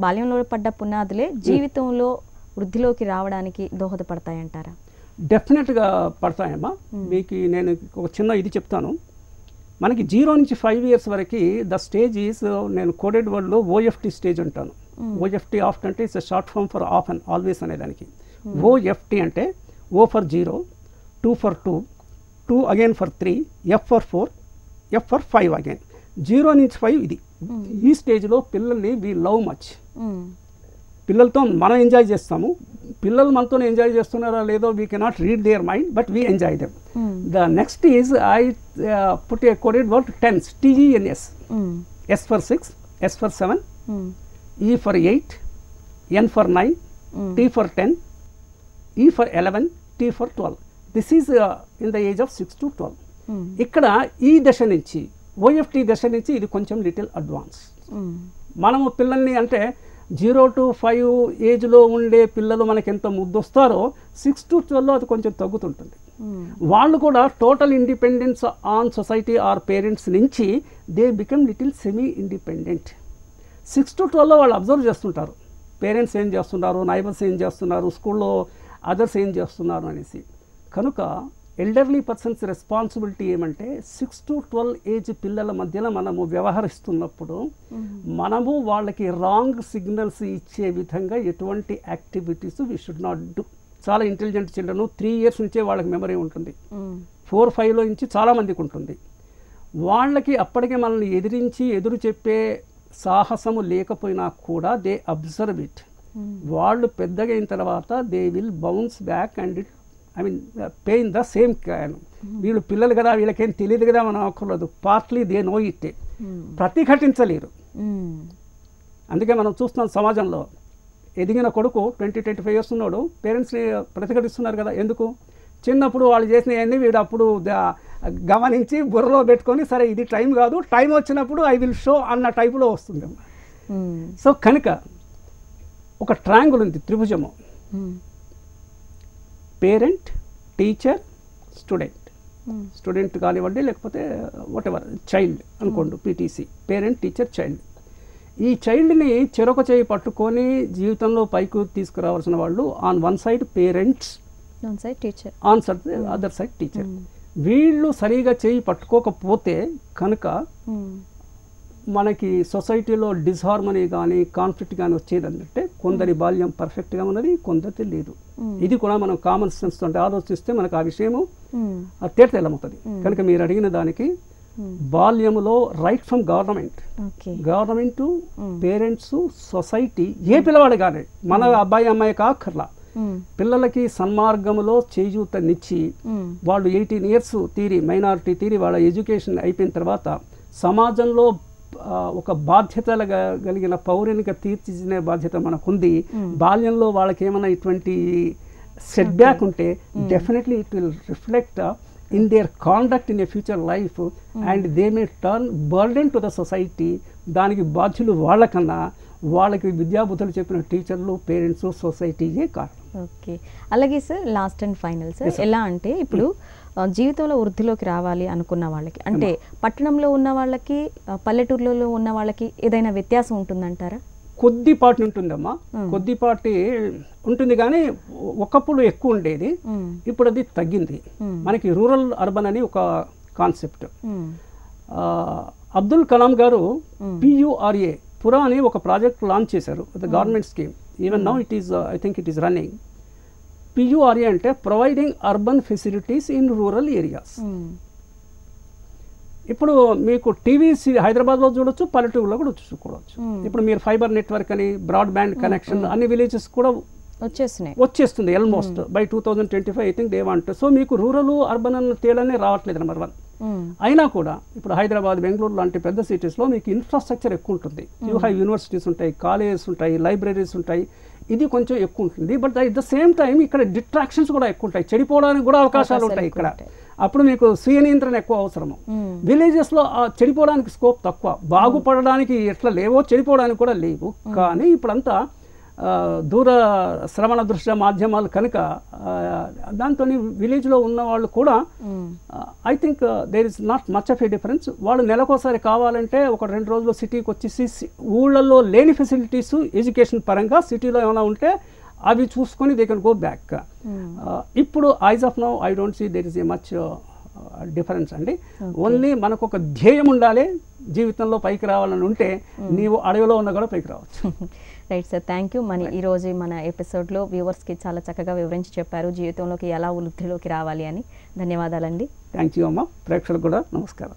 బాల్యంలో పడ్డ పునాదులే జీవితంలో వృద్ధిలోకి రావడానికి దోహదపడతాయంటారా? డెఫినెట్గా పడతాయమ్మా. మీకు నేను ఒక చిన్న ఇది చెప్తాను. మనకి 0 నుంచి 5 years వరకు ద స్టేజ్ ఈజ్, నేను కోడెడ్ వర్డ్లో OFT స్టేజ్ అంటాను. OFT ఆఫ్ట్ అంటే it's short form for of and always అనేదానికి. OFT అంటే O for 0, 2 for 2, 2 again for 3, F for 4, F for 5 again. 0 నుంచి 5 ఇది. ఈ స్టేజ్లో పిల్లల్ని వీ లవ్ మచ్. పిల్లలతో మనం ఎంజాయ్ చేస్తాము. పిల్లలు మనతో ఎంజాయ్ చేస్తున్నారా లేదో we cannot read their mind, but we enjoy them. The next is I put a coded word tens, TENS. S for 6, S for 7, E for 8, N for 9, T for 10, E for 11, T for 12. This is in the age of 6 to 12. ఇక్కడ ఈ దశ నుంచి OFT దశ నుంచి ఇది కొంచెం little advance. మనము పిల్లల్ని అంటే 0 to 5 ఏజ్లో ఉండే పిల్లలు మనకి ఎంత ముద్దొస్తారో 6 to 12లో అది కొంచెం తగ్గుతుంటుంది. వాళ్ళు కూడా total independence on society or parents నుంచి they become little semi independent. 6 to 12లో వాళ్ళు అబ్జర్వ్ చేస్తుంటారు పేరెంట్స్ ఏం చేస్తున్నారు, నైబర్స్ ఏం చేస్తున్నారు, స్కూల్లో అదర్స్ ఏం చేస్తున్నారు అనేసి. కనుక ఎల్డర్లీ పర్సన్స్ రెస్పాన్సిబిలిటీ ఏమంటే 6 to 12 ఏజ్ పిల్లల మధ్యలో మనము వ్యవహరిస్తున్నప్పుడు మనము వాళ్ళకి రాంగ్ సిగ్నల్స్ ఇచ్చే విధంగా ఎటువంటి activities we should not do. చాలా ఇంటెలిజెంట్ చిల్డ్రన్ 3 years నుంచే వాళ్ళకి మెమరీ ఉంటుంది, 4-5లో నుంచి చాలామందికి ఉంటుంది. వాళ్ళకి అప్పటికే మనల్ని ఎదిరించి ఎదురు చెప్పే సాహసము లేకపోయినా కూడా దే అబ్జర్వ్ ఇట్. వాళ్ళు పెద్దగా అయిన తర్వాత they will bounce back and it pay in the same can. వీళ్ళు పిల్లలు కదా, వీళ్ళకేం తెలియదు కదా మనం అక్కర్లేదు. Partly they know it. ప్రతిఘటించలేరు. అందుకే మనం చూస్తున్నాం సమాజంలో ఎదిగిన కొడుకు 20-25 years ఉన్నాడు, పేరెంట్స్ని ప్రతిఘటిస్తున్నారు కదా. ఎందుకు? చిన్నప్పుడు వాళ్ళు చేసినవన్నీ వీడు అప్పుడు గమనించి బుర్రలో పెట్టుకొని సరే ఇది టైం కాదు, టైం వచ్చినప్పుడు ఐ విల్ షో అన్న టైపులో వస్తుంది. సో కనుక ఒక ట్రయాంగిల్ ఉంది, త్రిభుజము. Parent, teacher, student. స్టూడెంట్ కానివ్వండి లేకపోతే వాట్ ఎవర్ చైల్డ్ అనుకోండి, PTC, పేరెంట్, టీచర్, చైల్డ్. ఈ చైల్డ్ని చెరొక చేయి పట్టుకొని జీవితంలో పైకి తీసుకురావాల్సిన వాళ్ళు on one side parents, on other side teacher. వీళ్ళు సరిగా చేయి పట్టుకోకపోతే కనుక మనకి సొసైటీలో డిస్హార్మనీ కానీ కాన్ఫ్లిక్ట్ కానీ వచ్చేది అంటే కొందరి బాల్యం పర్ఫెక్ట్గా ఉన్నది, కొందరిది లేదు. ఇది కూడా మనం కామన్ సెన్స్ తోటి ఆలోచిస్తే మనకు ఆ విషయము తేటతెల్లమవుతుంది. కనుక మీరు అడిగిన దానికి బాల్యములో right from government, parents, society, ఏ పిల్లవాడు కానీ మన అబ్బాయి అమ్మాయి కాకర్లా పిల్లలకి సన్మార్గములో చేయూతనిచ్చి వాళ్ళు 18 years తీరి మైనారిటీ తీరి వాళ్ళ ఎడ్యుకేషన్ అయిపోయిన తర్వాత సమాజంలో ఒక బాధ్యతలు కలిగిన పౌరునిగా తీర్చిదిద్దే బాధ్యత మనకుంది. బాల్యంలో వాళ్ళకి ఏమైనా ఇటువంటి సెట్ బ్యాక్ ఉంటే definitely it will reflect in their conduct in a future life and they may turn burden to the society. దానికి బాధ్యులు వాళ్ళకన్నా వాళ్ళకి విద్యాబుద్ధులు చెప్పిన టీచర్లు, పేరెంట్స్, సొసైటీయే కాదు. ఓకే, అలాగే sir last and final sir, ఎలా అంటే ఇప్పుడు జీవితంలో వృద్ధిలోకి రావాలి అనుకున్న వాళ్ళకి, అంటే పట్టణంలో ఉన్న వాళ్ళకి పల్లెటూరులో ఉన్న వాళ్ళకి ఏదైనా వ్యత్యాసం ఉంటుందంటారా? కొద్దిపాటి ఉంటుందమ్మా, కొద్దిపాటి ఉంటుంది. కానీ ఒకప్పుడు ఎక్కువ ఉండేది, ఇప్పుడు అది తగ్గింది. మనకి రూరల్ అర్బన్ అని ఒక కాన్సెప్ట్. అబ్దుల్ కలాం గారు PURA పురా అని ఒక ప్రాజెక్ట్ లాంచ్ చేశారు, government scheme. Even now it is, I think it is running. PURA అంటే providing urban facilities in rural areas. ఇప్పుడు మీకు టీవీస్ హైదరాబాద్లో చూడొచ్చు, పల్లెటూరులో కూడా చూసుకోవచ్చు. ఇప్పుడు మీరు ఫైబర్ నెట్వర్క్ అని, బ్రాడ్బ్యాండ్ కనెక్షన్ అన్ని విలేజెస్ కూడా వచ్చేస్తుంది almost by 2025 I think they want. So మీకు రూరల్ అర్బన్ అన్న తేడానే రావట్లేదు నెంబర్ 1. అయినా కూడా ఇప్పుడు హైదరాబాద్, బెంగళూరు లాంటి పెద్ద సిటీస్లో మీకు ఇన్ఫ్రాస్ట్రక్చర్ ఎక్కువ ఉంటుంది. యూ హ్యావ్ యూనివర్సిటీస్ ఉంటాయి, కాలేజెస్ ఉంటాయి, లైబ్రరీస్ ఉంటాయి, ఇది కొంచెం ఎక్కువ ఉంటుంది. But at the same time ఇక్కడ డిస్ట్రాక్షన్స్ కూడా ఎక్కువ ఉంటాయి, చెడిపోవడానికి కూడా అవకాశాలు ఉంటాయి ఇక్కడ. అప్పుడు మీకు స్వీయ నియంత్రణ ఎక్కువ అవసరము. విలేజెస్లో చెడిపోవడానికి స్కోప్ తక్కువ, బాగుపడడానికి ఎట్లా లేవో చెడిపోవడానికి కూడా లేవు. కానీ ఇప్పుడంతా దూర శ్రవణ దృశ్య మాధ్యమాలు కనుక దాంతో విలేజ్లో ఉన్న వాళ్ళు కూడా I think there is not much of a difference. వాళ్ళు నెలకోసారి కావాలంటే ఒక 2 రోజులు సిటీకి వచ్చేసి ఊళ్ళల్లో లేని ఫెసిలిటీస్ ఎడ్యుకేషన్ పరంగా సిటీలో ఏమైనా ఉంటే అవి చూసుకొని దే కెన్ గో బ్యాక్. ఇప్పుడు as of now I don't see there is a much difference అండి. ఓన్లీ మనకు ఒక ధ్యేయం ఉండాలి, జీవితంలో పైకి రావాలని ఉంటే నీవు అడవిలో ఉన్నా కూడా పైకి రావచ్చు. Right sir, thank you. ఈరోజు మన ఎపిసోడ్లో వ్యూవర్స్కి చాలా చక్కగా వివరించి చెప్పారు జీవితంలోకి ఎలా వృద్ధిలోకి రావాలి అని. ధన్యవాదాలండి. థ్యాంక్ యూ అమ్మ. ప్రేక్షకులకు కూడా నమస్కారం.